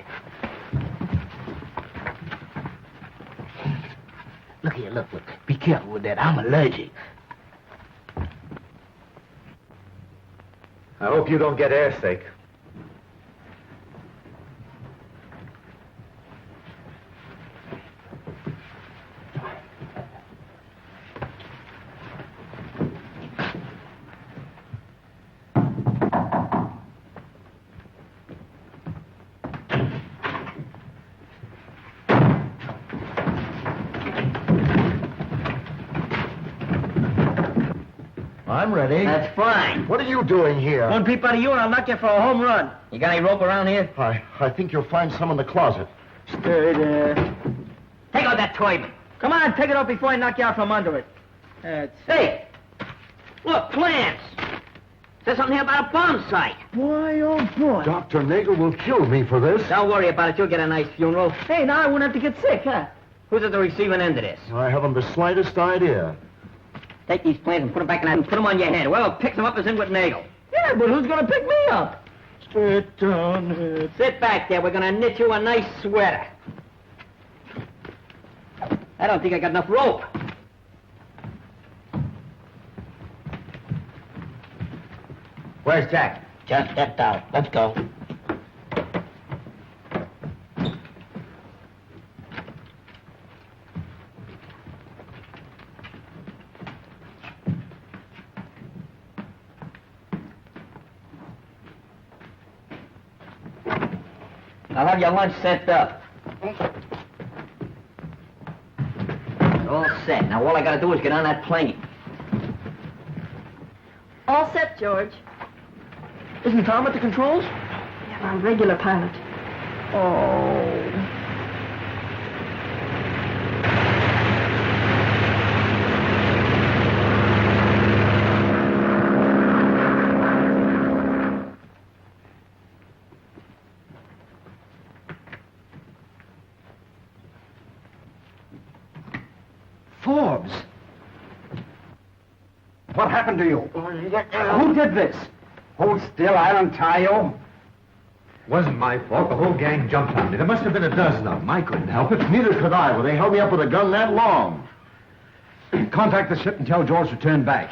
Look here, look. Be careful with that. I'm allergic. I hope you don't get airsick. I'm ready. That's fine. What are you doing here? One peep out of you and I'll knock you for a home run. You got any rope around here? I think you'll find some in the closet. Stay there. Take out that toy. Come on, take it off before I knock you out from under it. Hey! Look, plans! Says something here about a bomb site. Boy, oh boy. Dr. Nagel will kill me for this. Don't worry about it. You'll get a nice funeral. Hey, now I won't have to get sick, huh? Who's at the receiving end of this? I haven't the slightest idea. Take these plans and put them back in that and put them on your head. Whoever picks them up is in with Nagel. Yeah, but who's gonna pick me up? Sit down. Sit back there. We're gonna knit you a nice sweater. I don't think I got enough rope. Where's Jack? Just stepped out. Let's go. I'll have your lunch sent up. All set. Now all I gotta do is get on that plane. All set, George. Isn't Tom at the controls? Yeah, our regular pilot. Oh. Forbes! What happened to you? Who did this? Hold still, I'll untie you. Wasn't my fault. The whole gang jumped on me. There must have been a dozen of them. I couldn't help it. Neither could I. Well, they held me up with a gun that long. Contact the ship and tell George to turn back.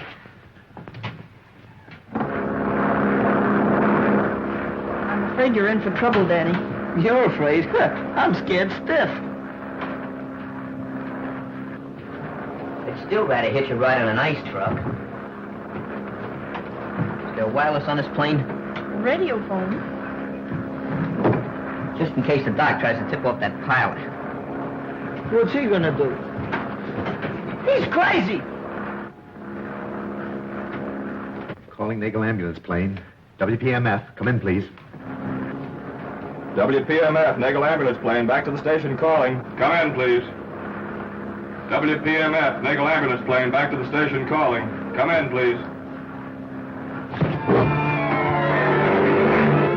I'm afraid you're in for trouble, Danny. You're afraid? I'm scared stiff. They'd still rather hitch a ride on an ice truck. Is there wireless on this plane? Radio phone. Just in case the doc tries to tip off that pilot. What's he gonna do? He's crazy! Calling Nagel ambulance plane. WPMF. Come in, please. WPMF, Nagel ambulance plane, back to the station calling. Come in, please. WPMF, Nagel ambulance plane, back to the station calling. Come in, please.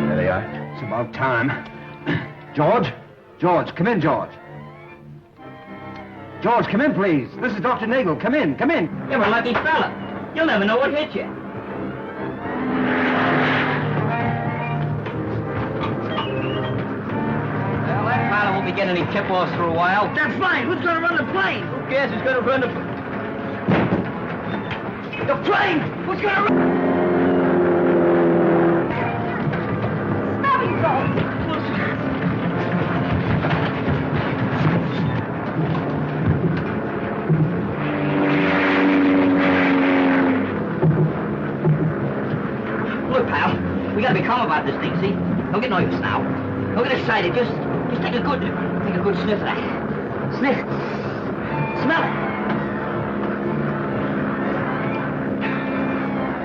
There they are. It's about time. George? George, come in, George. George, come in, please. This is Dr. Nagel. Come in, come in. You're a lucky fella. You'll never know what hit you. Well, that pilot won't be getting any tip-offs for a while. That's fine. Who's gonna run the plane? Who cares who's gonna run the plane? Who's gonna run? Stop it, George. Look, pal, we gotta be calm about this thing, see? Don't get nervous now. Don't get excited. Just take a good sniff of that. Sniff. Smell it.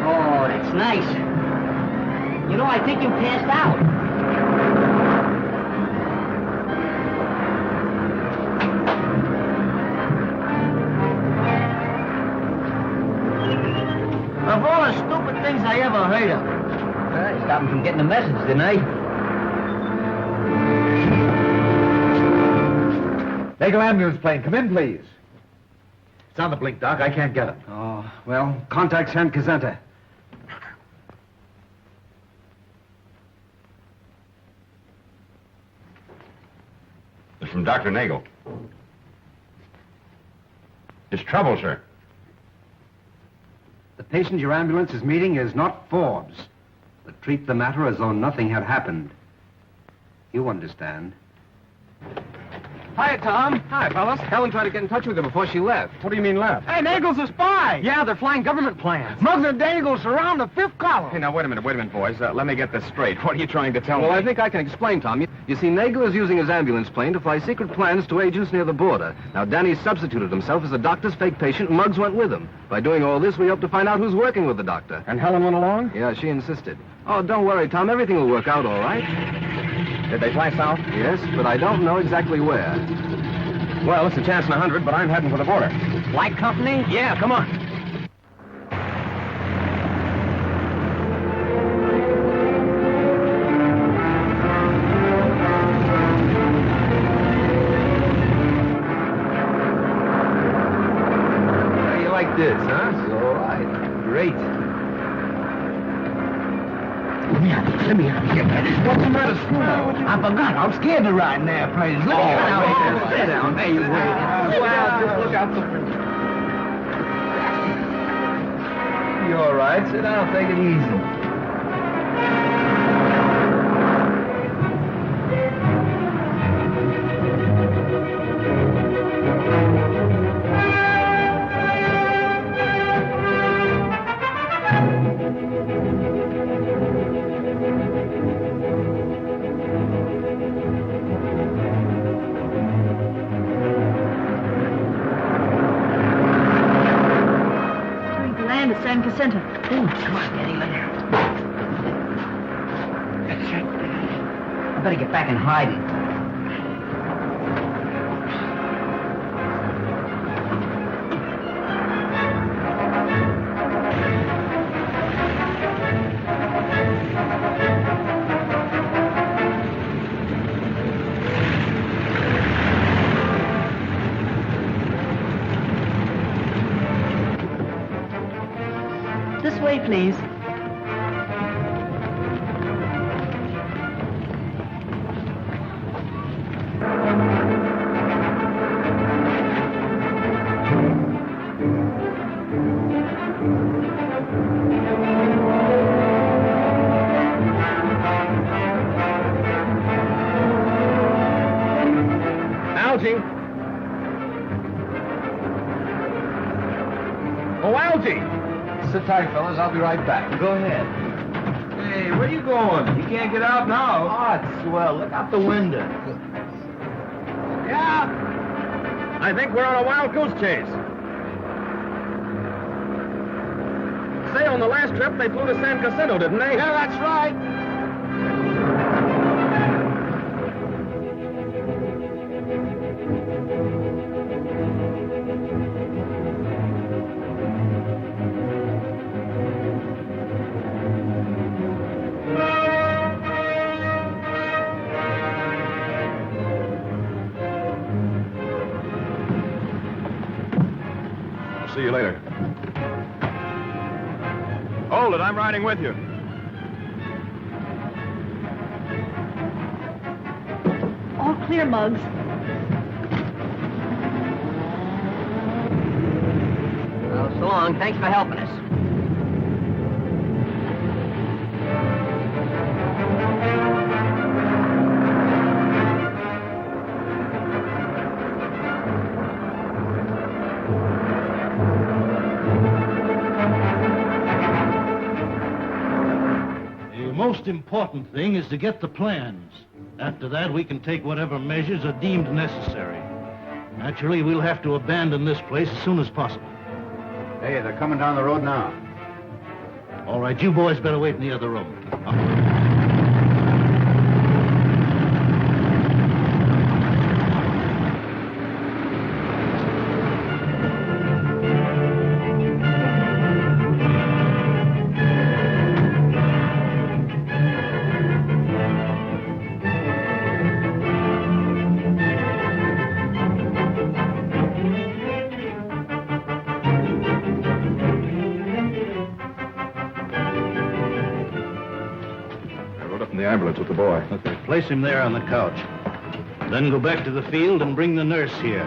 Oh, that's nice. You know, I think you passed out. Of all the stupid things I ever heard of. You stopped him from getting the message, didn't I? Nagel ambulance plane. Come in, please. It's on the blink, Doc. I can't get it. Oh, well, contact San Cazenta. It's from Dr. Nagel. It's trouble, sir. The patient your ambulance is meeting is not Forbes, but treat the matter as though nothing had happened. You understand. Hiya, Tom. Hi, fellas. Helen tried to get in touch with you before she left. What do you mean left? Hey, Nagel's a spy! Yeah, they're flying government plans. Mugger Nagel's around the fifth column. Hey, now, wait a minute, boys. Let me get this straight. What are you trying to tell me? Well, I think I can explain, Tom. You see, Nagel is using his ambulance plane to fly secret plans to agents near the border. Now, Danny substituted himself as the doctor's fake patient, and Muggs went with him. By doing all this, we hope to find out who's working with the doctor. And Helen went along? Yeah, she insisted. Oh, don't worry, Tom. Everything will work out all right. Did they fly south? Yes, but I don't know exactly where. Well, it's a chance in 100, but I'm heading for the border. Flight company? Yeah, come on. How you like this, huh? All right. Great. Let me get that. What's the matter, Scruno? I forgot. I'm scared to ride in airplanes. Let me Sit down. Hey, you wait. Well, just look out the... You all right? Sit down. Take it easy. San Cazenta. Come on, Danny, let her. I better get back in hiding. This way, please. sit tight, fellas. I'll be right back. Go ahead. Hey, where you going? You can't get out now. Oh, it's swell. Look out the window. Yeah. I think we're on a wild goose chase. Say, on the last trip, they flew to San Jacinto, didn't they? Yeah, that's right. See you later. Hold it, I'm riding with you. All clear, Muggs. Well, so long. Thanks for helping us. The most important thing is to get the plans. After that, we can take whatever measures are deemed necessary. Naturally, we'll have to abandon this place as soon as possible. Hey, they're coming down the road now. All right, you boys better wait in the other room. The ambulance with the boy. Okay, place him there on the couch. Then go back to the field and bring the nurse here.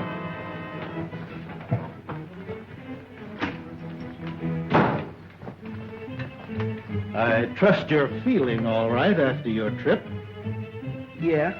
I trust you're feeling all right after your trip. Yeah.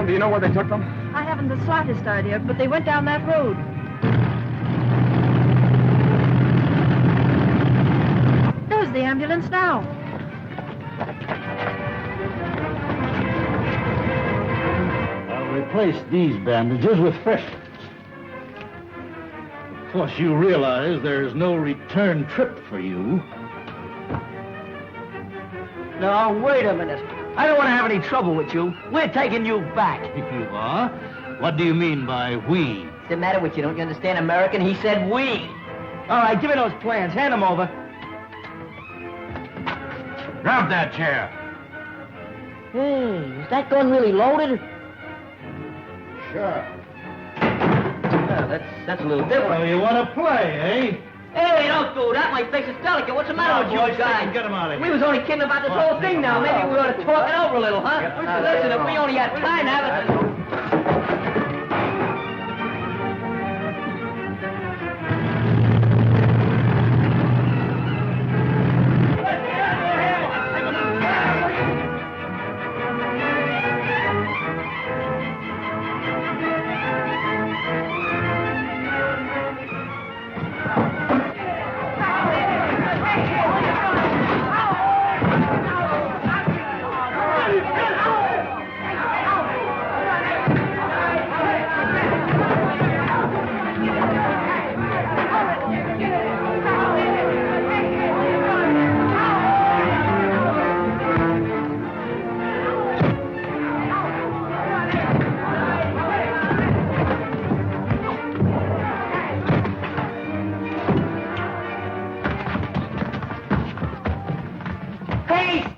Do you know where they took them? I haven't the slightest idea, but they went down that road. There's the ambulance now. I'll replace these bandages with fresh ones. Of course, you realize there's no return trip for you. Now, wait a minute. I don't want to have any trouble with you. We're taking you back. You are? What do you mean by we? What's the matter with you? Don't you understand American? He said we. All right, give me those plans. Hand them over. Grab that chair. Hey, is that gun really loaded? Sure. Well, that's a little different. So you want to play, eh? Hey, don't do that. My face is delicate. What's the matter with you guys? Get him out of here. We was only kidding about this whole thing now. Maybe we ought to talk it over a little, huh? Listen, if we only had time to have it...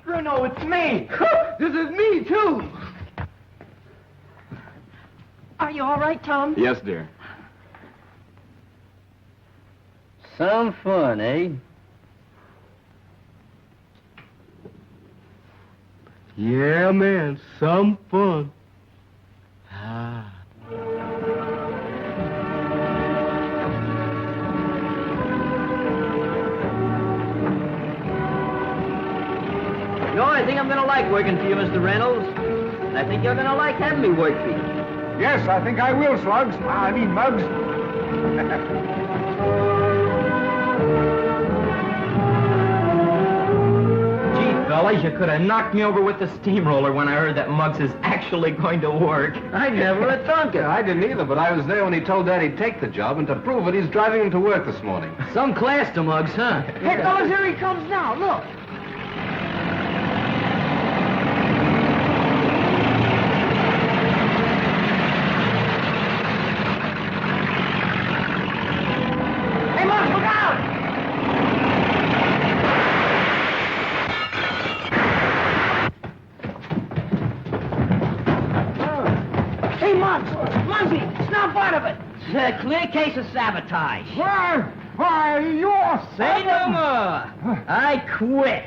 Scruno, it's me. This is me, too. Are you all right, Tom? Yes, dear. Some fun, eh? Yeah, man, some fun. Ah. You know, I think I'm gonna like working for you, Mr. Reynolds. And I think you're gonna like having me work for you. Yes, I think I will, Slugs. I mean, Muggs. Fellas, you could have knocked me over with the steamroller when I heard that Muggs is actually going to work. I never had thunk it. I didn't either, but I was there when he told Dad he'd take the job, and to prove it, he's driving him to work this morning. Some class to Muggs, huh? Hey, fellas, here he comes now. Look. Hey, Muggs, look out! Hey, Muggs! Muggsy, snap out of it! It's a clear case of sabotage. Why, you're... Say no more. I quit.